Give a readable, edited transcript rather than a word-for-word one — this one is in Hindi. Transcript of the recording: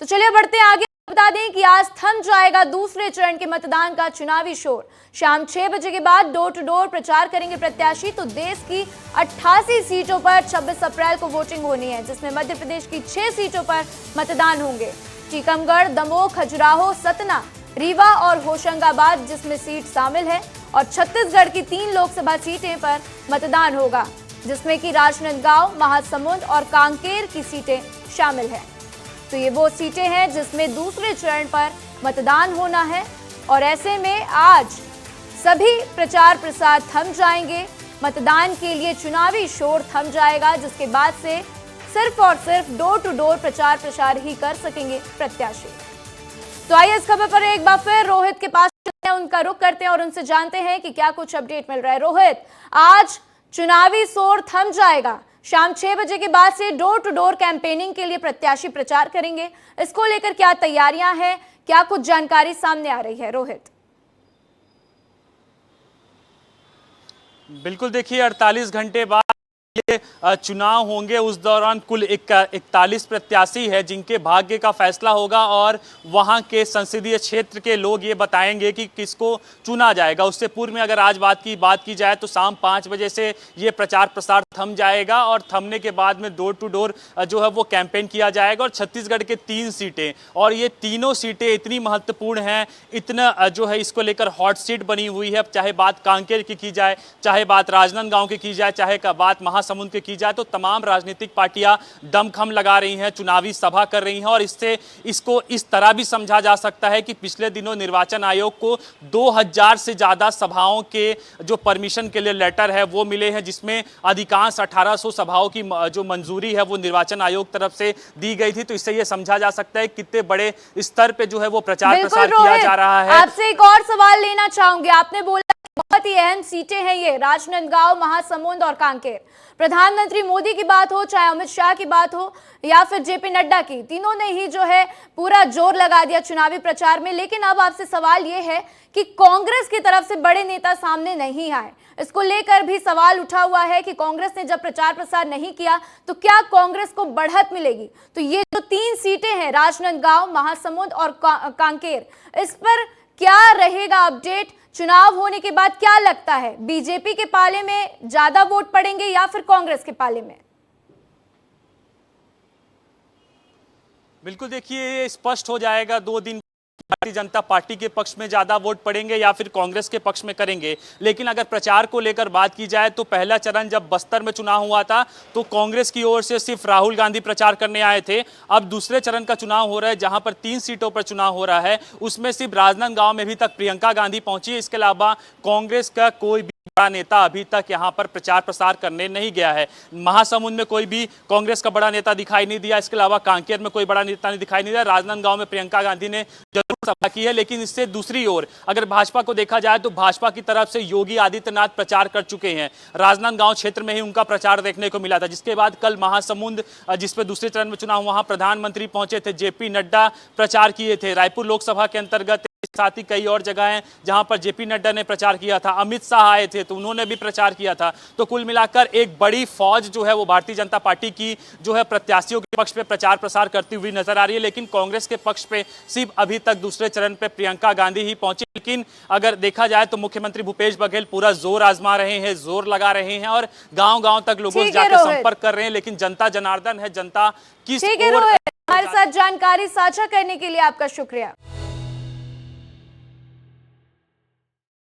तो चलिए बढ़ते हैं आगे। बता दें कि आज थम जाएगा दूसरे चरण के मतदान का चुनावी शोर। शाम 6 बजे के बाद डोर टू डोर प्रचार करेंगे प्रत्याशी। तो देश की 88 सीटों पर 26 अप्रैल को वोटिंग होनी है, जिसमें मध्य प्रदेश की 6 सीटों पर मतदान होंगे। टीकमगढ़, दमोह, खजुराहो, सतना, रीवा और होशंगाबाद जिसमें सीट शामिल है, और छत्तीसगढ़ की 3 लोकसभा सीटें पर मतदान होगा, जिसमें कि राजनांदगांव, महासमुंद और कांकेर की सीटें शामिल हैं। तो ये वो सीटें हैं जिसमें दूसरे चरण पर मतदान होना है, और ऐसे में आज सभी प्रचार प्रसार थम जाएंगे। मतदान के लिए चुनावी शोर थम जाएगा, जिसके बाद से सिर्फ और सिर्फ डोर टू डोर प्रचार प्रसार ही कर सकेंगे प्रत्याशी। तो आइए इस खबर पर एक बार फिर रोहित के पास चलते हैं, उनका रुख करते हैं और उनसे जानते हैं कि क्या कुछ अपडेट मिल रहा है। रोहित, आज चुनावी शोर थम जाएगा। शाम 6 बजे के बाद से डोर टू डोर कैंपेनिंग के लिए प्रत्याशी प्रचार करेंगे। इसको लेकर क्या तैयारियां हैं, क्या कुछ जानकारी सामने आ रही है रोहित? बिल्कुल, देखिए 48 घंटे बाद ये चुनाव होंगे। उस दौरान कुल 41 प्रत्याशी है जिनके भाग्य का फैसला होगा, और वहां के संसदीय क्षेत्र के लोग ये बताएंगे कि किसको चुना जाएगा। उससे पूर्व में अगर आज बात की जाए तो शाम 5 बजे से ये प्रचार प्रसार थम जाएगा, और थमने के बाद में डोर टू डोर जो है वो कैंपेन किया जाएगा। और छत्तीसगढ़ के 3 सीटें, और ये तीनों सीटें इतनी महत्वपूर्ण हैं, इतना जो है इसको लेकर हॉट सीट बनी हुई है। चाहे बात कांकेर की जाए, चाहे बात राजनांदगांव की जाए, चाहे बात महासमुंद की जाए, तो तमाम राजनीतिक पार्टियां दमखम लगा रही हैं, चुनावी सभा कर रही हैं। और इसको इस तरह भी समझा जा सकता है कि पिछले दिनों निर्वाचन आयोग को 2000 से ज्यादा सभाओं के जो परमिशन के लिए लेटर है वो मिले हैं, जिसमें अधिकांश 1800 सभाओं की जो मंजूरी है वो निर्वाचन आयोग तरफ से दी गई थी। तो इससे यह समझा जा सकता है कितने बड़े स्तर पे जो है वो प्रचार प्रसार किया जा रहा है। आपसे एक और सवाल लेना चाहूंगी। आपने बोला बहुत ही अहम सीटें हैं ये, राजनांदगांव, महासमुंद और कांकेर। प्रधानमंत्री मोदी की बात हो, चाहे अमित शाह की बात हो या फिर जेपी नड्डा की, तीनों ने ही जो है पूरा जोर लगा दिया चुनावी प्रचार में। लेकिन अब आपसे सवाल ये है कि कांग्रेस की तरफ से बड़े नेता सामने नहीं आए। इसको लेकर भी सवाल उठा हुआ है कि कांग्रेस ने जब प्रचार प्रसार नहीं किया तो क्या कांग्रेस को बढ़त मिलेगी? तो ये जो 3 सीटें हैं, राजनांदगांव, महासमुंद और कांकेर, इस पर क्या रहेगा अपडेट? चुनाव होने के बाद क्या लगता है, बीजेपी के पाले में ज्यादा वोट पड़ेंगे या फिर कांग्रेस के पाले में? बिल्कुल, देखिए ये स्पष्ट हो जाएगा 2 दिन। भारतीय जनता पार्टी के पक्ष में ज्यादा वोट पड़ेंगे या फिर कांग्रेस के पक्ष में करेंगे। लेकिन अगर प्रचार को लेकर बात की जाए तो पहला चरण जब बस्तर में चुनाव हुआ था तो कांग्रेस की ओर से सिर्फ राहुल गांधी प्रचार करने आए थे। अब दूसरे चरण का चुनाव हो रहा है जहां पर 3 सीटों पर चुनाव हो रहा है, उसमें सिर्फ राजनांदगांव में अभी तक प्रियंका गांधी पहुंची है। इसके अलावा कांग्रेस का कोई बड़ा नेता अभी तक यहां पर प्रचार प्रसार करने नहीं गया है। महासमुंद में कोई भी कांग्रेस का बड़ा नेता दिखाई नहीं दिया। इसके अलावा कांकेर में कोई बड़ा नेता नहीं दिखाई नहीं दिया। राजनांदगांव में प्रियंका गांधी ने जरूर सभा की है। लेकिन इससे दूसरी ओर अगर भाजपा को देखा जाए तो भाजपा की तरफ से योगी आदित्यनाथ प्रचार कर चुके हैं। राजनांदगांव क्षेत्र में ही उनका प्रचार देखने को मिला था, जिसके बाद कल महासमुंद जिसपे दूसरे चरण में चुनाव, वहां प्रधानमंत्री पहुंचे थे, जेपी नड्डा प्रचार किए थे। रायपुर लोकसभा के अंतर्गत साथ ही कई और जगह हैं जहां पर जेपी नड्डा ने प्रचार किया था। अमित शाह आए थे तो उन्होंने भी प्रचार किया था। तो कुल मिलाकर एक बड़ी फौज जो है वो भारतीय जनता पार्टी की जो है प्रत्याशियों के पक्ष पे प्रचार प्रसार करती हुई नजर आ रही है। लेकिन कांग्रेस के पक्ष पे सिर्फ अभी तक दूसरे चरण पे प्रियंका गांधी ही पहुंची। लेकिन अगर देखा जाए तो मुख्यमंत्री भूपेश बघेल पूरा जोर आजमा रहे हैं, जोर लगा रहे हैं और गांव-गांव तक लोगों से जाकर संपर्क कर रहे हैं। लेकिन जनता जनार्दन है, जनता किस ओर। हमारे साथ जानकारी साझा करने के लिए आपका शुक्रिया।